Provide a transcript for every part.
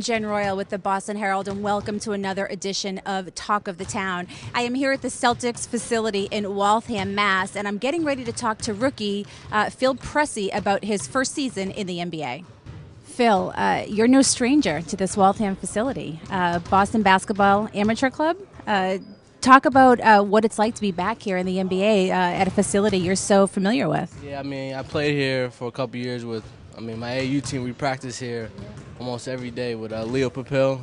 Jen Royle with the Boston Herald, and welcome to another edition of Talk of the Town. I am here at the Celtics facility in Waltham, Mass, and I'm getting ready to talk to rookie Phil Pressey about his first season in the NBA. Phil, you're no stranger to this Waltham facility. Boston Basketball Amateur Club. Talk about what it's like to be back here in the NBA at a facility you're so familiar with. Yeah, I played here for a couple years with, my AU team. We practice here almost every day with Leo Papil.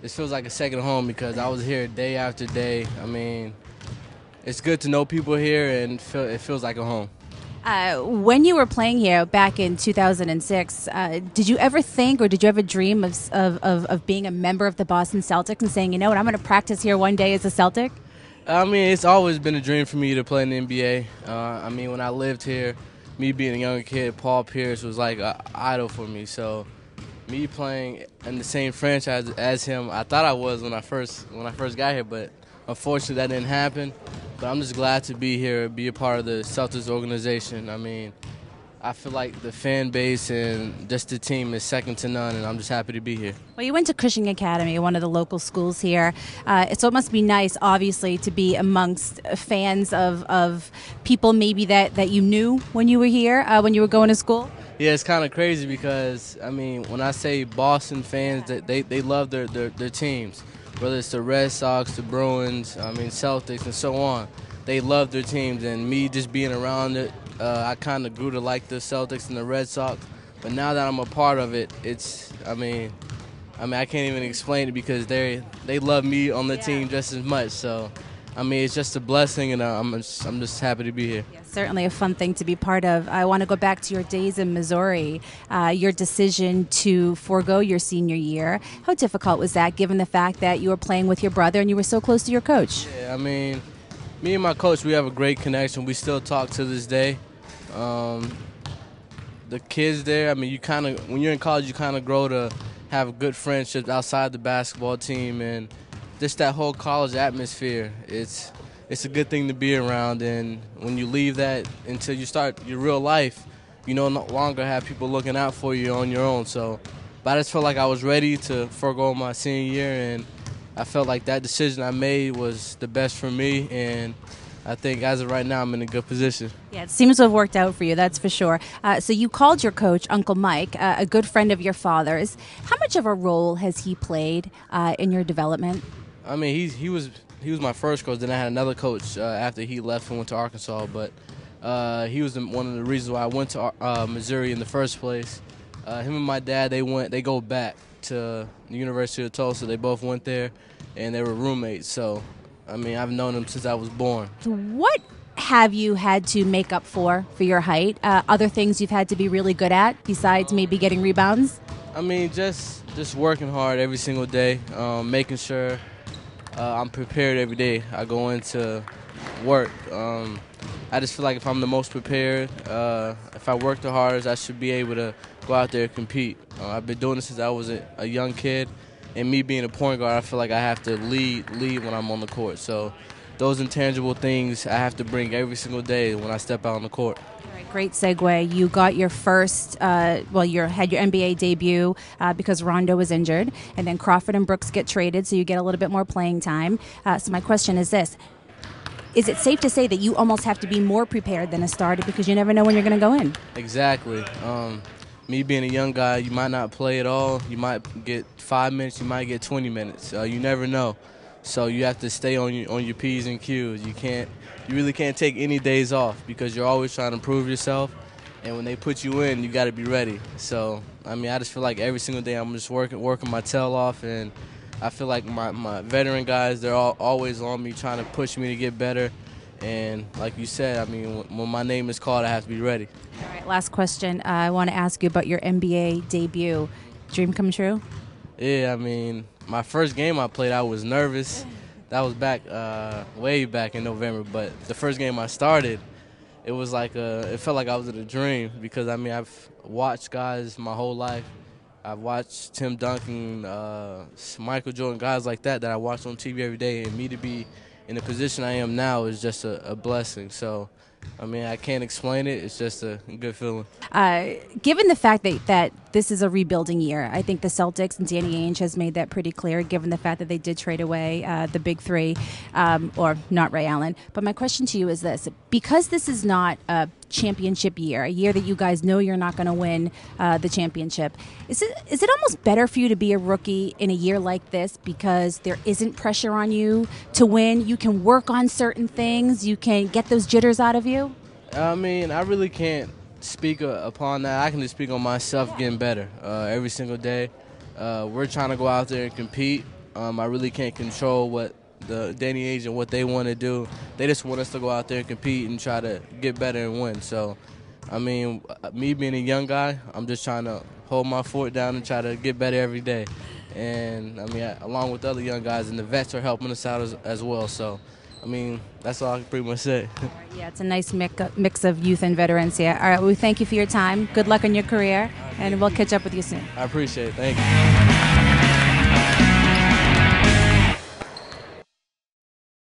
This feels like a second home because I was here day after day. It's good to know people here, and it feels like a home. When you were playing here back in 2006, did you ever think or did you ever dream of being a member of the Boston Celtics and saying, you know what, I'm going to practice here one day as a Celtic? It's always been a dream for me to play in the NBA. When I lived here, me being a younger kid, Paul Pierce was like an idol for me. So me playing in the same franchise as him, I thought I was when I first got here, but unfortunately that didn't happen. But I'm just glad to be here, be a part of the Celtics organization. I feel like the fan base and just the team is second to none, and I'm just happy to be here. Well, you went to Cushing Academy, one of the local schools here. So it must be nice, obviously, to be amongst fans of people maybe that you knew when you were here, when you were going to school. Yeah, it's kind of crazy because, when I say Boston fans, they love their teams. Whether it's the Red Sox, the Bruins, Celtics, and so on. They love their teams, and me just being around it, I kind of grew to like the Celtics and the Red Sox. But now that I'm a part of it, I can't even explain it because they love me on the team just as much. So, it's just a blessing, and I'm just happy to be here. Yeah, certainly a fun thing to be part of. I want to go back to your days in Missouri, your decision to forego your senior year. How difficult was that, given the fact that you were playing with your brother and you were so close to your coach? Yeah, me and my coach, we have a great connection. We still talk to this day. The kids there, when you're in college, you kind of grow to have good friendships outside the basketball team, and just that whole college atmosphere. It's a good thing to be around, and when you leave that until you start your real life, you no longer have people looking out for you on your own. So, but I just felt like I was ready to forego my senior year, and I felt like that decision I made was the best for me, and I think as of right now, I'm in a good position. Yeah, it seems to have worked out for you, that's for sure. So you called your coach, Uncle Mike, a good friend of your father's. How much of a role has he played in your development? He was my first coach. Then I had another coach after he left and went to Arkansas. But he was one of the reasons why I went to Missouri in the first place. Him and my dad, they go back to the University of Tulsa. They both went there, and they were roommates. So, I've known him since I was born. What have you had to make up for your height? Other things you've had to be really good at besides maybe getting rebounds? Just working hard every single day, making sure I'm prepared every day. I go into work. I just feel like if I'm the most prepared, if I work the hardest, I should be able to go out there and compete. I've been doing this since I was a young kid, and me being a point guard, I feel like I have to lead when I'm on the court. So those intangible things I have to bring every single day when I step out on the court. All right, great segue. You got your first, you had your NBA debut because Rondo was injured, and then Crawford and Brooks get traded, so you get a little bit more playing time. So my question is this. Is it safe to say that you almost have to be more prepared than a starter because you never know when you're going to go in? Exactly. Me being a young guy, you might not play at all. You might get 5 minutes. You might get 20 minutes. You never know. So you have to stay on your P's and Q's. You really can't take any days off because you're always trying to prove yourself. And when they put you in, you got to be ready. So I just feel like every single day I'm just working my tail off, and I feel like my veteran guys, they're always on me trying to push me to get better. And like you said, when my name is called, I have to be ready. All right, last question. I want to ask you about your NBA debut. Dream come true? Yeah, my first game I played, I was nervous. That was way back in November. But the first game I started, it was like it felt like I was in a dream because I've watched guys my whole life. I've watched Tim Duncan, Michael Jordan, guys like that I watch on TV every day, and me to be in the position I am now is just a blessing. So I mean, I can't explain it. It's just a good feeling. Given the fact that this is a rebuilding year, I think the Celtics and Danny Ainge has made that pretty clear, given the fact that they did trade away the big three, or not Ray Allen. But my question to you is this. Because this is not a championship year, a year that you guys know you're not going to win the championship, is it almost better for you to be a rookie in a year like this because there isn't pressure on you to win? You can work on certain things. You can get those jitters out of you? I mean, I really can't speak upon that. I can just speak on myself getting better every single day. We're trying to go out there and compete. I really can't control what the Danny Ainge and what they want to do. They just want us to go out there and compete and try to get better and win. So, I mean, me being a young guy, I'm just trying to hold my fort down and try to get better every day. And, I mean, along with other young guys, and the vets are helping us out as well. So, I mean, that's all I can pretty much say. Yeah, it's a nice mix of youth and veterans here. All right, we thank you for your time. Good luck in your career, and we'll catch up with you soon. I appreciate it. Thank you.